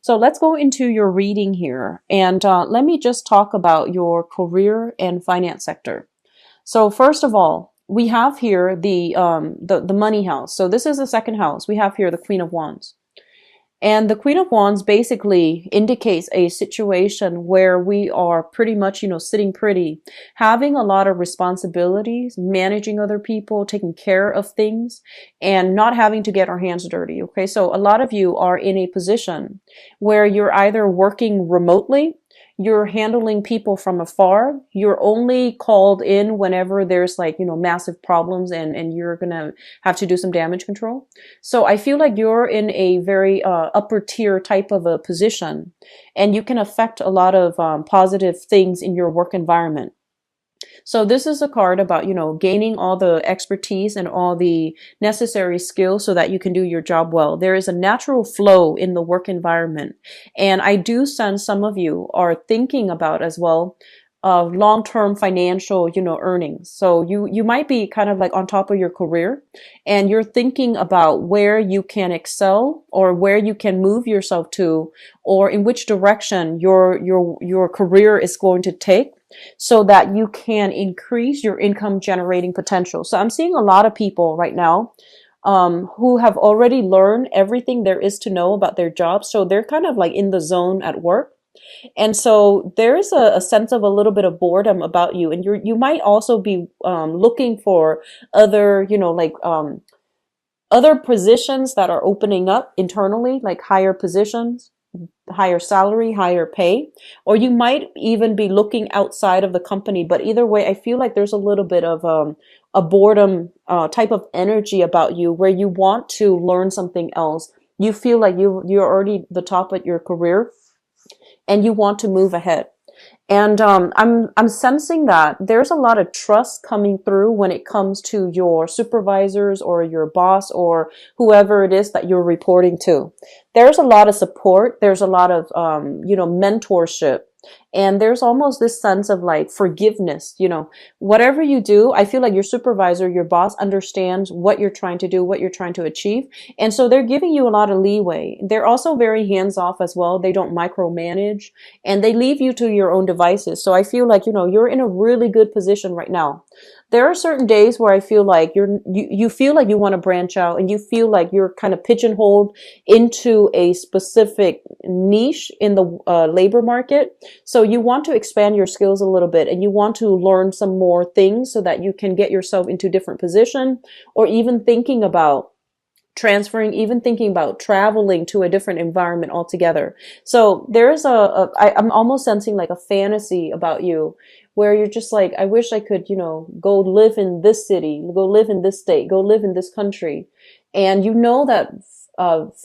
So let's go into your reading here. And let me just talk about your career and finance sector. So first of all, we have here the money house. So this is the second house. We have here the Queen of Wands. And the Queen of Wands basically indicates a situation where we are pretty much, sitting pretty, having a lot of responsibilities, managing other people, taking care of things, and not having to get our hands dirty. Okay. So a lot of you are in a position where you're either working remotely, you're handling people from afar. You're only called in whenever there's like, massive problems and you're going to have to do some damage control. So I feel like you're in a very upper tier type of a position, and you can affect a lot of positive things in your work environment. So this is a card about, gaining all the expertise and all the necessary skills so that you can do your job well. There is a natural flow in the work environment. And I do sense some of you are thinking about as well long-term financial, earnings. So you might be kind of like on top of your career, and you're thinking about where you can excel or where you can move yourself to, or in which direction your career is going to take, so that you can increase your income generating potential. So I'm seeing a lot of people right now who have already learned everything there is to know about their job. So they're kind of like in the zone at work. And so there is a sense of a little bit of boredom about you. And you might also be looking for other, other positions that are opening up internally, like higher positions, higher salary, higher pay, or you might even be looking outside of the company. But either way, I feel like there's a little bit of a boredom type of energy about you where you want to learn something else. You feel like you're already the top of your career and you want to move ahead. And I'm sensing that there's a lot of trust coming through when it comes to your supervisors or your boss or whoever it is that you're reporting to. There's a lot of support. There's a lot of, mentorship. And there's almost this sense of like forgiveness, whatever you do, I feel like your supervisor, your boss understands what you're trying to do, what you're trying to achieve. And so they're giving you a lot of leeway. They're also very hands off as well. They don't micromanage, and they leave you to your own devices. So I feel like, you're in a really good position right now. There are certain days where I feel like you feel like you want to branch out, and you feel like you're kind of pigeonholed into a specific niche in the labor market. So you want to expand your skills a little bit, and you want to learn some more things so that you can get yourself into different position, or even thinking about transferring, even thinking about traveling to a different environment altogether. So there's I'm almost sensing like a fantasy about you where you're just like, I wish I could, go live in this city, go live in this state, go live in this country. And that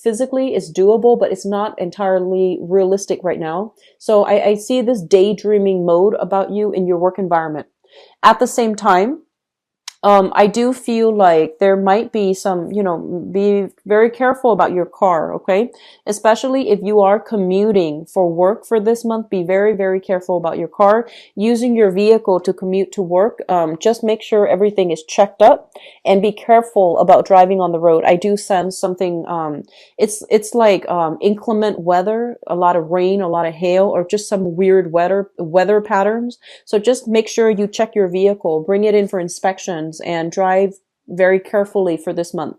physically it's doable, but it's not entirely realistic right now. So I see this daydreaming mode about you in your work environment. At the same time, I do feel like there might be some, be very careful about your car, okay? Especially if you are commuting for work for this month, be very, very careful about your car. Using your vehicle to commute to work, just make sure everything is checked up, and be careful about driving on the road. I do sense something, it's like inclement weather, a lot of rain, a lot of hail, or just some weird weather patterns. So just make sure you check your vehicle, bring it in for inspection, and drive very carefully for this month.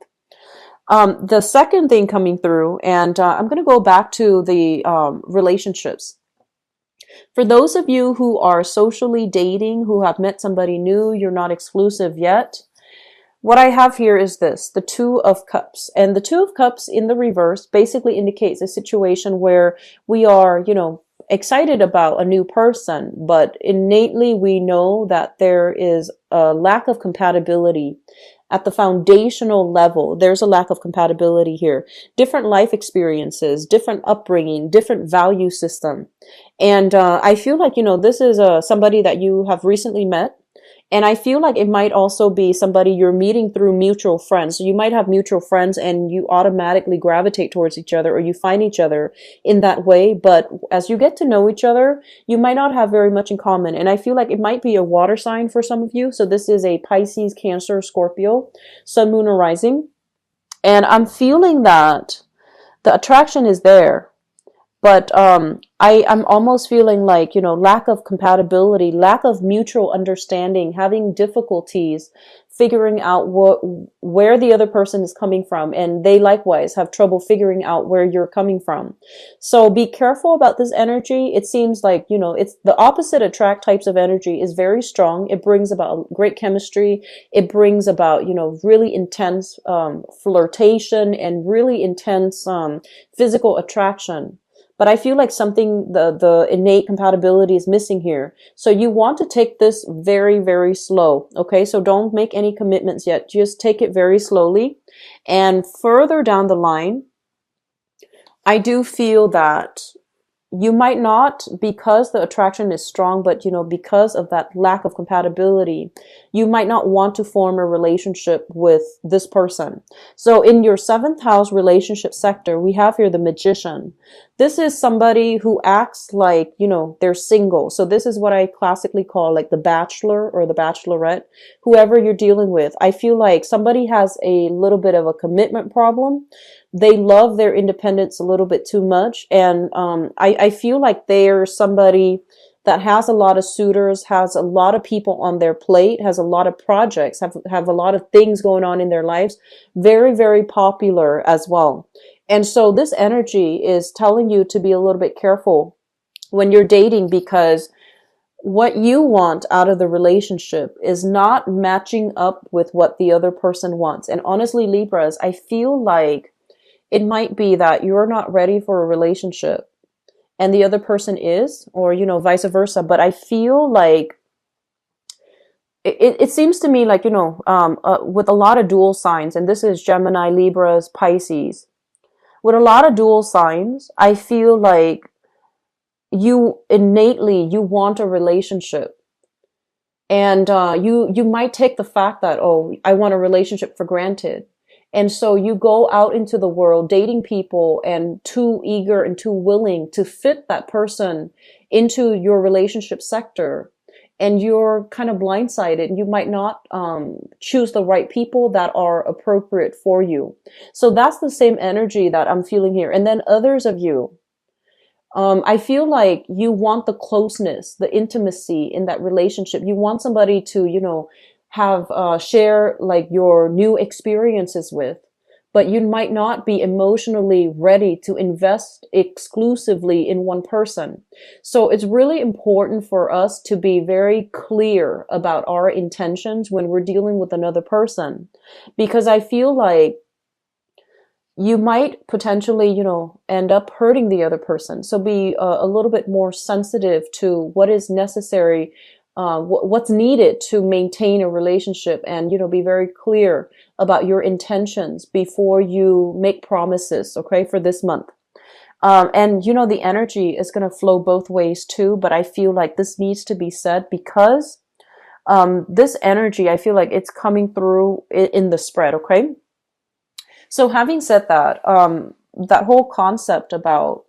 The second thing coming through, and I'm going to go back to the relationships. For those of you who are socially dating, who have met somebody new, you're not exclusive yet. What I have here is this, the Two of Cups. And the Two of Cups in the reverse basically indicates a situation where we are, excited about a new person, but innately we know that there is a lack of compatibility at the foundational level. There's a lack of compatibility here. Different life experiences, different upbringing, different value system. And I feel like, this is somebody that you have recently met. And I feel like it might also be somebody you're meeting through mutual friends. So you might have mutual friends and you automatically gravitate towards each other, or you find each other in that way. But as you get to know each other, you might not have very much in common. And I feel like it might be a water sign for some of you. So this is a Pisces, Cancer, Scorpio, Sun, Moon, or Rising. And I'm feeling that the attraction is there. But I'm almost feeling like, lack of compatibility, lack of mutual understanding, having difficulties figuring out where the other person is coming from, and they likewise have trouble figuring out where you're coming from. So be careful about this energy. It seems like, it's the opposite attract types of energy is very strong. It brings about great chemistry. It brings about, really intense flirtation and really intense physical attraction. But I feel like something, the innate compatibility is missing here. So you want to take this very, very slow. Okay. So don't make any commitments yet. Just take it very slowly. And further down the line, I do feel that you might not, because the attraction is strong, but because of that lack of compatibility, you might not want to form a relationship with this person. So in your seventh house relationship sector, we have here the Magician. This is somebody who acts like, they're single. So this is what I classically call like the bachelor or the bachelorette, whoever you're dealing with. I feel like somebody has a little bit of a commitment problem. They love their independence a little bit too much. And I feel like they're somebody that has a lot of suitors, has a lot of people on their plate, has a lot of projects, have a lot of things going on in their lives. Very, very popular as well. And so this energy is telling you to be a little bit careful when you're dating, because what you want out of the relationship is not matching up with what the other person wants. And honestly, Libras, I feel like it might be that you're not ready for a relationship and the other person is, or, vice versa. But I feel like it seems to me like, with a lot of dual signs, and this is Gemini, Libras, Pisces, with a lot of dual signs, I feel like you want a relationship. And you might take the fact that, oh, I want a relationship for granted. And so you go out into the world dating people and too eager and too willing to fit that person into your relationship sector. And you're kind of blindsided. You might not choose the right people that are appropriate for you. So that's the same energy that I'm feeling here. And then others of you, I feel like you want the closeness, the intimacy in that relationship. You want somebody to, have share like your new experiences with, but you might not be emotionally ready to invest exclusively in one person. So it's really important for us to be very clear about our intentions when we're dealing with another person, because I feel like you might potentially, end up hurting the other person. So be a little bit more sensitive to what is necessary, what's needed to maintain a relationship, and, be very clear about your intentions before you make promises, okay, for this month. And, the energy is going to flow both ways too, but I feel like this needs to be said because this energy, I feel like it's coming through in the spread, okay? So having said that, that whole concept about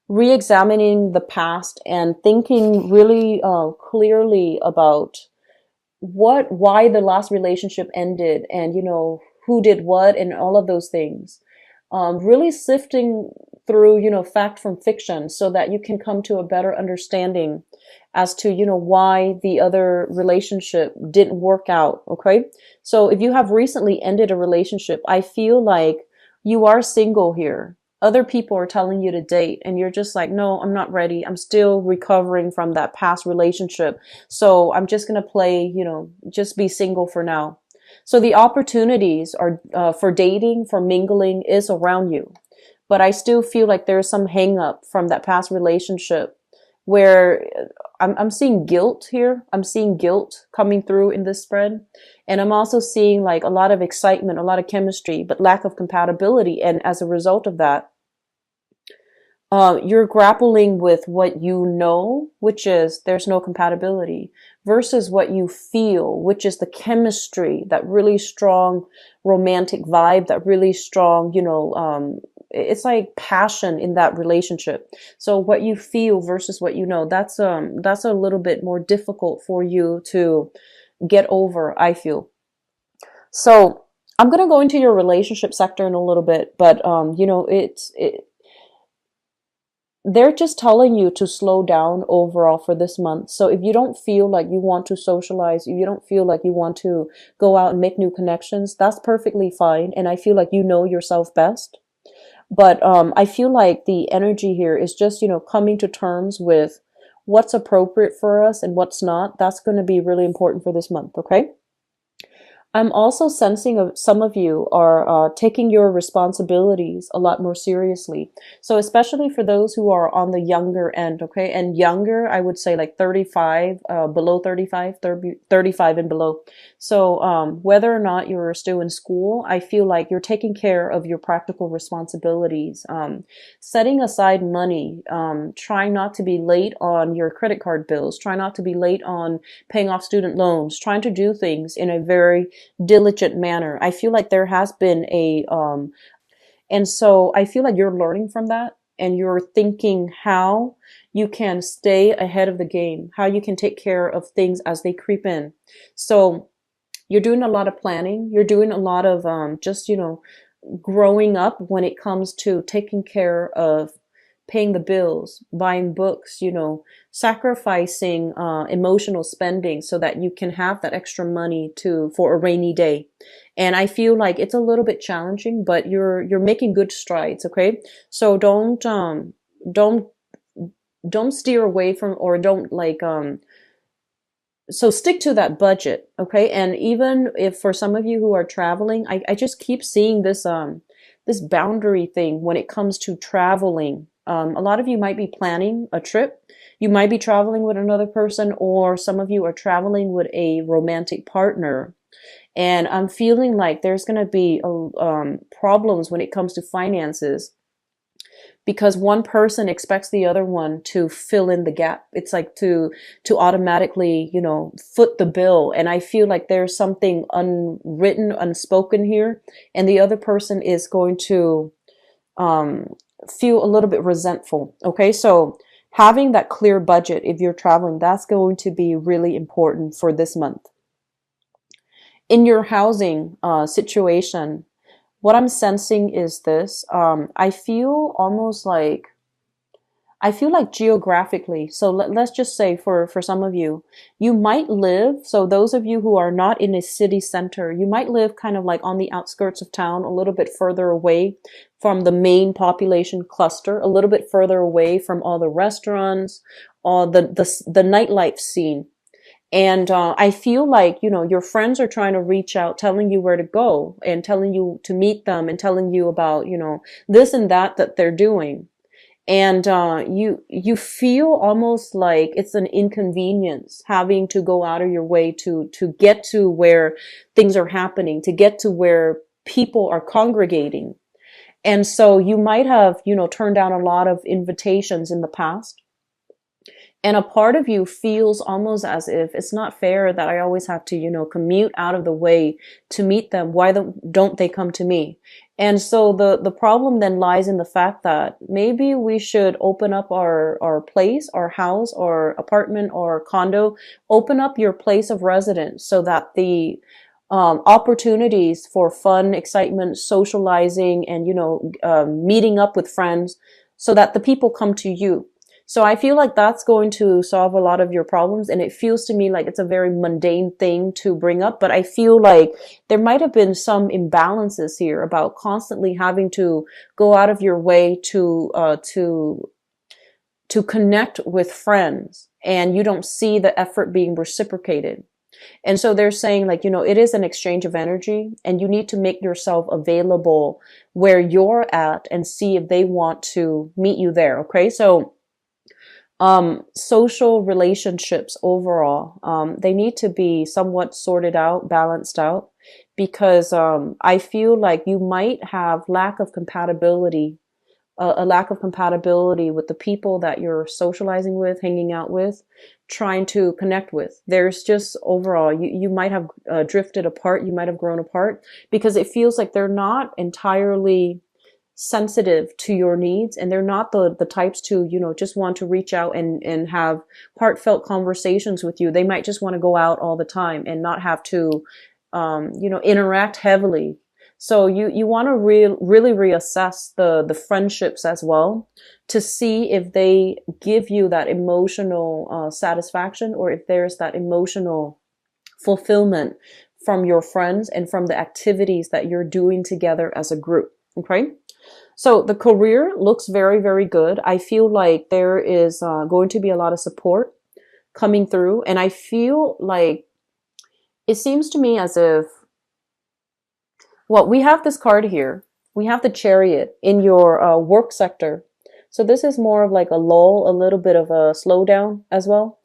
re-examining the past and thinking really clearly about why the last relationship ended, and who did what and all of those things, really sifting through fact from fiction so that you can come to a better understanding as to why the other relationship didn't work out. Okay, so if you have recently ended a relationship, I feel like you are single here. Other people are telling you to date and you're just like, no, I'm not ready. I'm still recovering from that past relationship. So I'm just going to play, just be single for now. So the opportunities are for dating, for mingling is around you. But I still feel like there's some hang up from that past relationship where I'm seeing guilt here. I'm seeing guilt coming through in this spread. And I'm also seeing like a lot of excitement, a lot of chemistry, but lack of compatibility. And as a result of that, you're grappling with what you know, which is there's no compatibility, versus what you feel, which is the chemistry, that really strong romantic vibe, that really strong, it's like passion in that relationship. So what you feel versus what you know, that's a little bit more difficult for you to get over, I feel. So I'm going to go into your relationship sector in a little bit, but, they're just telling you to slow down overall for this month. So if you don't feel like you want to socialize, if you don't feel like you want to go out and make new connections, that's perfectly fine. And I feel like you know yourself best. But I feel like the energy here is just, coming to terms with what's appropriate for us and what's not. That's going to be really important for this month, okay? I'm also sensing some of you are taking your responsibilities a lot more seriously. So especially for those who are on the younger end, okay? And younger, I would say like 35, below 35, 35 and below. So whether or not you're still in school, I feel like you're taking care of your practical responsibilities, setting aside money, trying not to be late on your credit card bills, trying not to be late on paying off student loans, trying to do things in a very diligent manner. I feel like there has been and so I feel like you're learning from that and you're thinking how you can stay ahead of the game, how you can take care of things as they creep in. So you're doing a lot of planning. You're doing a lot of just, growing up when it comes to taking care of paying the bills, buying books, sacrificing emotional spending so that you can have that extra money for a rainy day. And I feel like it's a little bit challenging, but you're making good strides, okay? So don't don't steer away from, or don't so stick to that budget, okay? And even if for some of you who are traveling, I just keep seeing this boundary thing when it comes to traveling. A lot of you might be planning a trip. You might be traveling with another person, or some of you are traveling with a romantic partner. And I'm feeling like there's going to be problems when it comes to finances, because one person expects the other one to fill in the gap. It's like to automatically, foot the bill. And I feel like there's something unwritten, unspoken here, and the other person is going to feel a little bit resentful. Okay, so having that clear budget if you're traveling, that's going to be really important for this month. In your housing situation, what I'm sensing is this. I feel geographically. So let's just say for some of you, you might live, so those of you who are not in a city center, you might live kind of like on the outskirts of town, a little bit further away from the main population cluster, a little bit further away from all the restaurants, all the nightlife scene. And I feel like, your friends are trying to reach out, telling you where to go and telling you to meet them and telling you about, this and that they're doing. And you feel almost like it's an inconvenience having to go out of your way to get to where things are happening, to get to where people are congregating. And so you might have, turned down a lot of invitations in the past. And a part of you feels almost as if it's not fair that I always have to, commute out of the way to meet them. Why don't they come to me? And so the problem then lies in the fact that maybe we should open up our place, our house, or apartment, or condo, open up your place of residence so that the opportunities for fun, excitement, socializing, and, meeting up with friends, so that the people come to you. So I feel like that's going to solve a lot of your problems. And it feels to me like it's a very mundane thing to bring up. But I feel like there might have been some imbalances here about constantly having to go out of your way to connect with friends, and you don't see the effort being reciprocated. And so they're saying like, it is an exchange of energy, and you need to make yourself available where you're at and see if they want to meet you there. Okay. So social relationships overall, they need to be somewhat sorted out, balanced out, because I feel like you might have lack of compatibility, a lack of compatibility with the people that you're socializing with, hanging out with, trying to connect with. There's just overall, you might have drifted apart, you might have grown apart, because it feels like they're not entirely sensitive to your needs, and they're not the types to, just want to reach out and have heartfelt conversations with you. They might just want to go out all the time and not have to, interact heavily. So you want to really reassess the friendships as well, to see if they give you that emotional satisfaction, or if there's that emotional fulfillment from your friends and from the activities that you're doing together as a group. Okay. So the career looks very, very good. I feel like there is going to be a lot of support coming through. And I feel like it seems to me as if, well, we have this card here. We have the Chariot in your work sector. So this is more of like a lull, a little bit of a slowdown as well.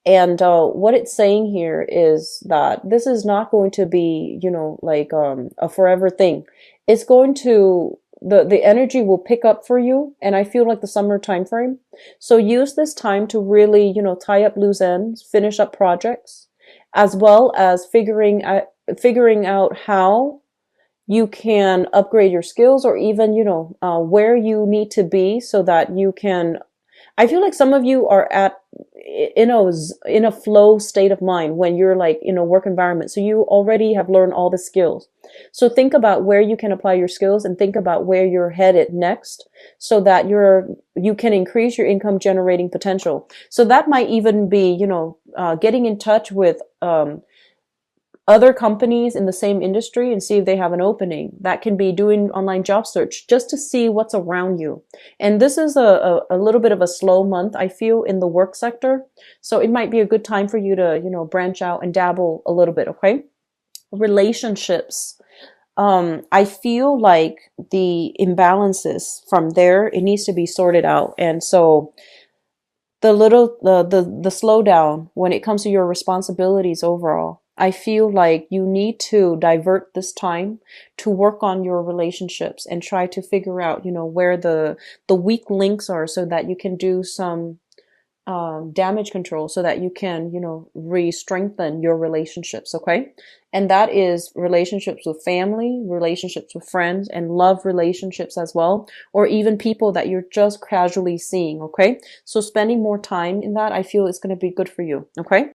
And what it's saying here is that this is not going to be, like a forever thing. It's going to, the energy will pick up for you. And I feel like the summer time frame. So use this time to really, tie up loose ends, finish up projects, as well as figuring out how you can upgrade your skills, or even, where you need to be so that you can, I feel like some of you are in a flow state of mind when you're like in a work environment. So you already have learned all the skills. So think about where you can apply your skills, and think about where you're headed next, so that you can increase your income generating potential. So that might even be, getting in touch with, other companies in the same industry and see if they have an opening. That can be doing online job search just to see what's around you. And this is a little bit of a slow month, I feel, in the work sector. So it might be a good time for you to, branch out and dabble a little bit. Okay. Relationships. I feel like the imbalances from there, it needs to be sorted out. And so the slowdown when it comes to your responsibilities overall, I feel like you need to divert this time to work on your relationships and try to figure out, where the weak links are, so that you can do some damage control, so that you can, re-strengthen your relationships. Okay. And that is relationships with family, relationships with friends, and love relationships as well, or even people that you're just casually seeing. Okay. So spending more time in that, I feel it's going to be good for you. Okay.